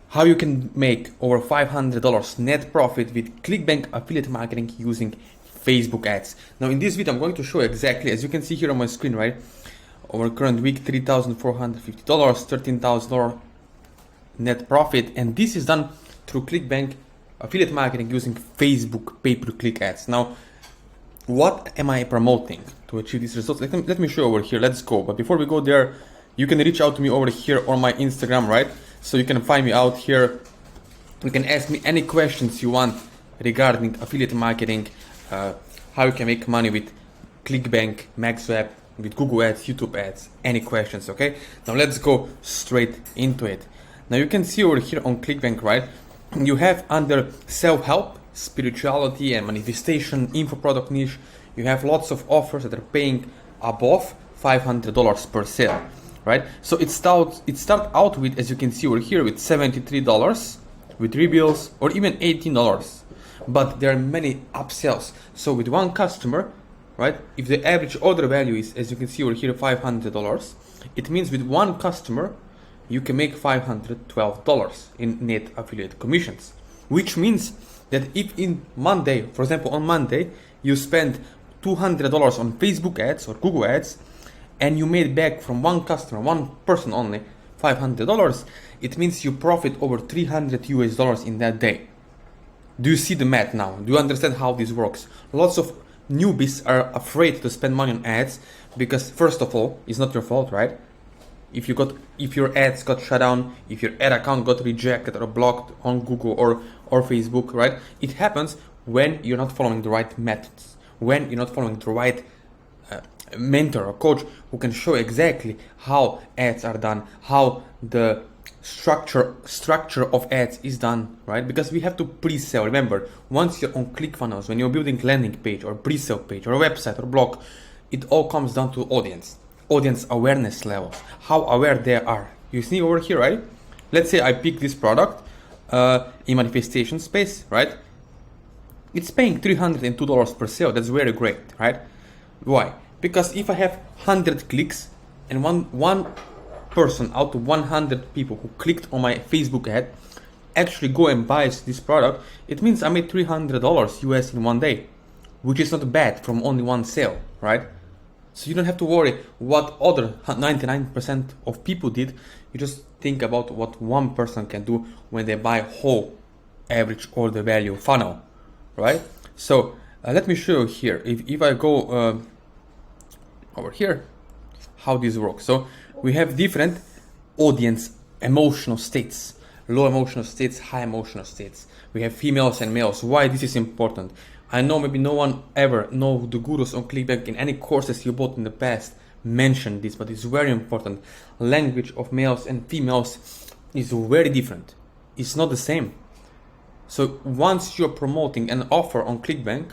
how you can make over $500 net profit with Clickbank affiliate marketing using Facebook ads. Now in this video, I'm going to show exactly, as you can see here on my screen, right? Over current week, $3,450, $13,000 net profit. And this is done through Clickbank affiliate marketing using Facebook pay-per-click ads. Now, what am I promoting to achieve these results? Let me show you over here. Let's go. But before we go there, you can reach out to me over here on my Instagram, right? So you can find me out here. You can ask me any questions you want regarding affiliate marketing, how you can make money with Clickbank, MaxWeb, with Google Ads, YouTube Ads, any questions, okay? Now let's go straight into it. Now you can see over here on Clickbank, right? You have under self-help, spirituality and manifestation, info product niche, you have lots of offers that are paying above $500 per sale, right? So it start out with, as you can see over here, with $73 with rebills or even $18. But there are many upsells. So with one customer, right, if the average order value is, as you can see over here, $500, it means with one customer you can make $512 in net affiliate commissions, which means that if in Monday, for example, on Monday, you spend $200 on Facebook ads or Google ads, and you made back from one customer, one person only, $500, it means you profit over $300 in that day. Do you see the math now? Do you understand how this works? Lots of newbies are afraid to spend money on ads because, first of all, it's not your fault, right? If your ads got shut down, if your ad account got rejected or blocked on Google or Facebook, right? It happens when you're not following the right methods, when you're not following the right mentor or coach who can show exactly how ads are done, how the structure of ads is done, right? Because we have to pre-sell. Remember, once you're on ClickFunnels, when you're building landing page or pre-sale page or a website or blog, it all comes down to audience awareness levels, how aware they are. You see over here, right? Let's say I pick this product in manifestation space, right? It's paying $302 per sale. That's very great, right? Why? Because if I have 100 clicks and one person out of 100 people who clicked on my Facebook ad actually go and buys this product, it means I made $300 US in one day, which is not bad from only one sale, right? So you don't have to worry what other 99% of people did. You just think about what one person can do when they buy whole average order value funnel, right? So let me show you here. If I go over here, how this works. So we have different audience emotional states, low emotional states, high emotional states. We have females and males. Why this is important? I know maybe no one ever, no the gurus on Clickbank in any courses you bought in the past mentioned this, but it's very important. Language of males and females is very different. It's not the same. So once you're promoting an offer on Clickbank,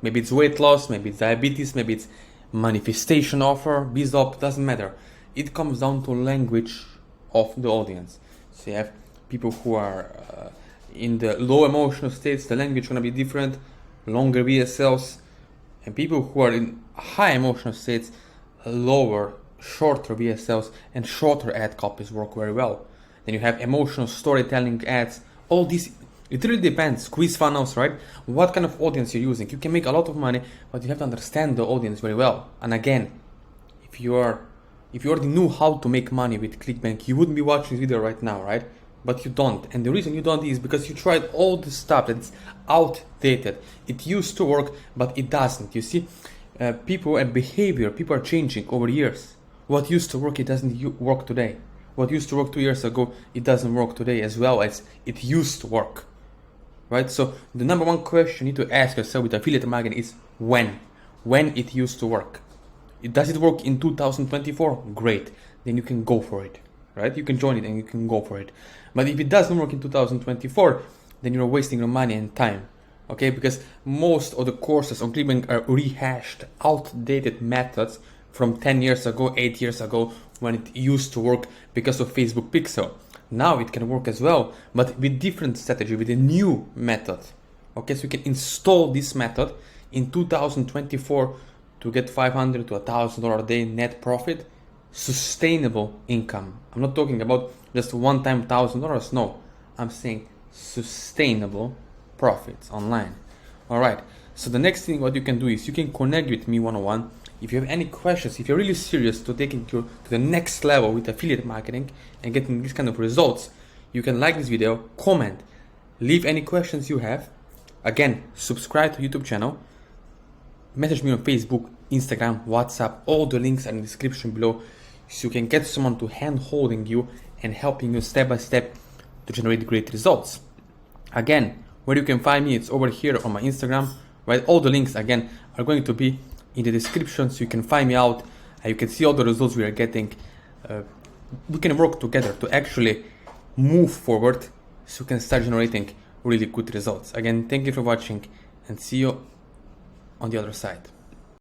maybe it's weight loss, maybe it's diabetes, maybe it's manifestation offer, BizOp, doesn't matter. It comes down to language of the audience. So you have people who are in the low emotional states, the language is going to be different, longer VSLs, and people who are in high emotional states, lower, shorter VSLs and shorter ad copies work very well. Then you have emotional storytelling ads. All this, it really depends. Quiz funnels, right? What kind of audience you're using. You can make a lot of money, but you have to understand the audience very well. And again, if you already knew how to make money with Clickbank, you wouldn't be watching this video right now, right? But you don't. And the reason you don't is because you tried all the stuff that's outdated. It used to work, but it doesn't. You see, people and behavior, people are changing over years. What used to work, it doesn't work today. What used to work 2 years ago, it doesn't work today as well as it used to work, right? So the number one question you need to ask yourself with affiliate marketing is when it used to work. Does it work in 2024? Great. Then you can go for it, right? You can join it and you can go for it. But if it doesn't work in 2024, then you're wasting your money and time, okay? Because most of the courses on Clickbank are rehashed, outdated methods from 10 years ago, 8 years ago, when it used to work because of Facebook Pixel. Now it can work as well, but with different strategy, with a new method, okay? So you can install this method in 2024 to get $500 to $1,000 a day net profit sustainable income. I'm not talking about just one-time $1,000. No, I'm saying sustainable profits online. All right. So the next thing what you can do is you can connect with me one-on-one. If you have any questions, if you're really serious to taking you to the next level with affiliate marketing and getting this kind of results, you can like this video, comment, leave any questions you have. Again, subscribe to YouTube channel, message me on Facebook, Instagram, WhatsApp. All the links are in the description below, so you can get someone to hand holding you and helping you step by step to generate great results. Again, where you can find me, it's over here on my Instagram, right? All the links again are going to be in the description, so you can find me out and you can see all the results we are getting. We can work together to actually move forward so you can start generating really good results. Again, thank you for watching and see you on the other side.